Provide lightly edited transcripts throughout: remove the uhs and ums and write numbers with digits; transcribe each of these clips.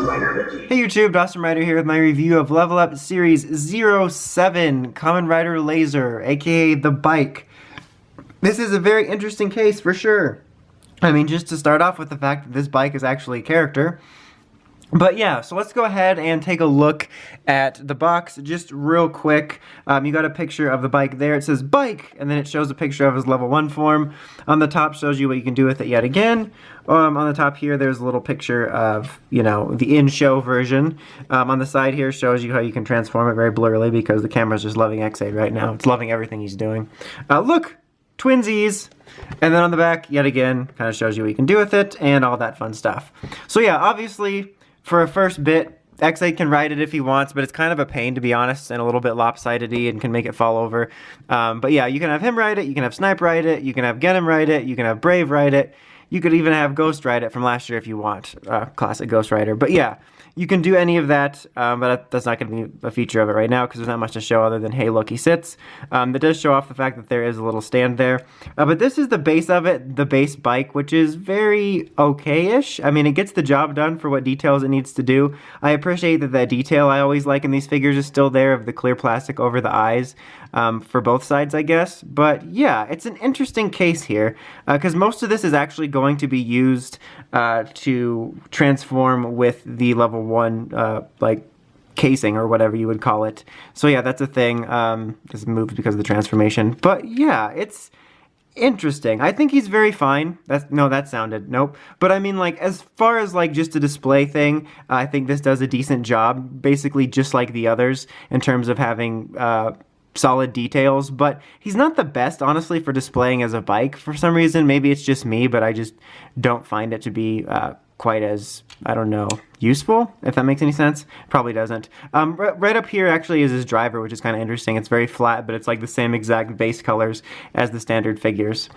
Hey YouTube, Dawson Rider here with my review of LVUR Series 07, Kamen Rider Lazer, aka the bike. This is a very interesting case for sure. I mean, just to start off with the fact that this bike is actually a character. But yeah, so let's go ahead and take a look at the box just real quick. You got a picture of the bike there. It says bike, and then it shows a picture of his level 1 form. On the top shows you what you can do with it yet again. On the top here, there's a little picture of, you know, the in-show version. On the side here shows you how you can transform it very blurrily because the camera's just loving X8 right now. It's loving everything he's doing. Look! Twinsies! And then on the back, yet again, kind of shows you what you can do with it and all that fun stuff. So yeah, obviously, for a first bit, X8 can ride it if he wants, but it's kind of a pain, to be honest, and a little bit lopsided-y and can make it fall over. But yeah, you can have him ride it, you can have Snipe ride it, you can have Genim ride it, you can have Brave ride it, you could even have Ghost ride it from last year if you want, classic Ghost Rider. But yeah, you can do any of that, but that's not going to be a feature of it right now because there's not much to show other than, hey, look, he sits. That does show off the fact that there is a little stand there. But this is the base of it, the base bike, which is very okay-ish. I mean, it gets the job done for what details it needs to do. I appreciate that that detail I always like in these figures is still there of the clear plastic over the eyes for both sides, I guess. But yeah, it's an interesting case here because most of this is actually going to be used to transform with the level 1 like casing or whatever you would call it. So yeah, that's a thing. This moved because of the transformation. But yeah, it's interesting. I think he's very fine. That sounded nope. But I mean, like, as far as like just a display thing, I think this does a decent job, basically just like the others in terms of having solid details, but he's not the best, honestly, for displaying as a bike for some reason. Maybe it's just me, but I just don't find it to be quite as, I don't know, useful, if that makes any sense. Probably doesn't. Right up here actually is his driver, which is kind of interesting. It's very flat, but it's like the same exact base colors as the standard figures.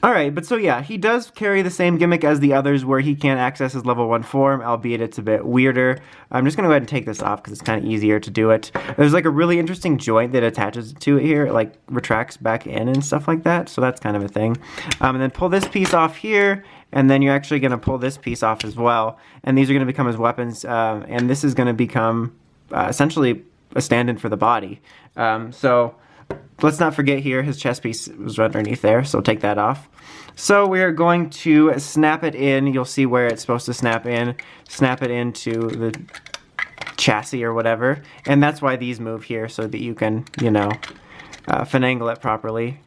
Alright, but so yeah, he does carry the same gimmick as the others where he can't access his level 1 form, albeit it's a bit weirder. I'm just going to go ahead and take this off because it's kind of easier to do it. There's like a really interesting joint that attaches to it here. It like retracts back in and stuff like that, so that's kind of a thing. And then pull this piece off here, and then you're actually going to pull this piece off as well. And these are going to become his weapons, and this is going to become essentially a stand-in for the body. So let's not forget here, his chest piece was underneath there, so take that off. So we're going to snap it in. You'll see where it's supposed to snap in. Snap it into the chassis or whatever. And that's why these move here, so that you can, you know, finagle it properly.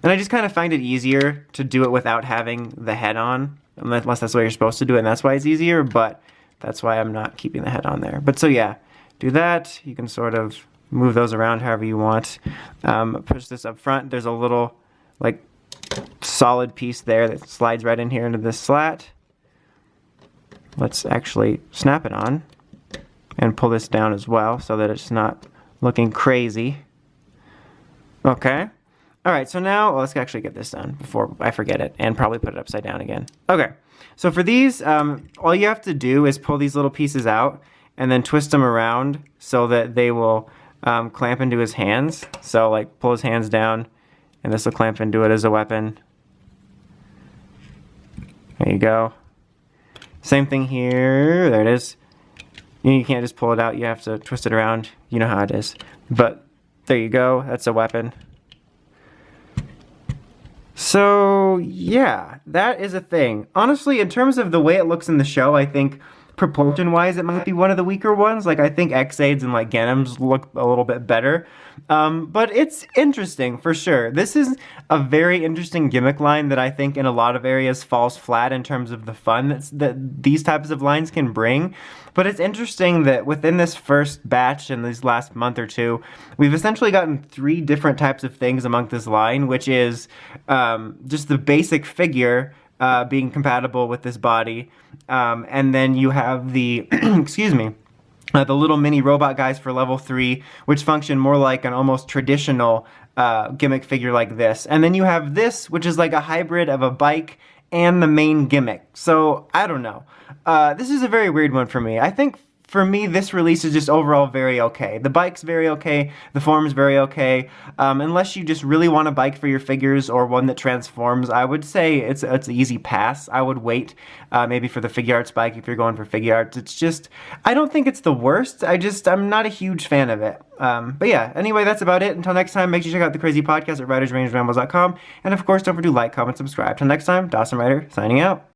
And I just kind of find it easier to do it without having the head on, unless that's the way you're supposed to do it, and that's why it's easier, but that's why I'm not keeping the head on there. But so yeah, do that. You can sort of move those around however you want. Push this up front. There's a little, like, solid piece there that slides right in here into this slat. Let's actually snap it on and pull this down as well so that it's not looking crazy. Okay. Alright, so now, well, let's actually get this done before I forget it and probably put it upside down again. Okay, so for these, all you have to do is pull these little pieces out and then twist them around so that they will clamp into his hands. So, like, pull his hands down, and this will clamp into it as a weapon. There you go. Same thing here. There it is. You can't just pull it out. You have to twist it around. You know how it is. But there you go. That's a weapon. So, yeah, that is a thing. Honestly, in terms of the way it looks in the show, I think proportion-wise, it might be one of the weaker ones. Like, I think X8's and, like, Genim's look a little bit better. But it's interesting, for sure. This is a very interesting gimmick line that I think in a lot of areas falls flat in terms of the fun that these types of lines can bring. But it's interesting that within this first batch in these last month or two, we've essentially gotten 3 different types of things among this line, which is just the basic figure being compatible with this body, and then you have the, excuse me, the little mini robot guys for level 3, which function more like an almost traditional gimmick figure like this. And then you have this, which is like a hybrid of a bike and the main gimmick. So, I don't know. This is a very weird one for me. I think for me, this release is just overall very okay. The bike's very okay. The form's very okay. Unless you just really want a bike for your figures or one that transforms, I would say it's an easy pass. I would wait maybe for the Figuarts bike if you're going for Figuarts. It's just, I don't think it's the worst. I'm not a huge fan of it. But yeah, anyway, that's about it. Until next time, make sure you check out the Crazy Podcast at ridersrangerambles.com. And of course, don't forget to like, comment, subscribe. Till next time, Dawson Rider signing out.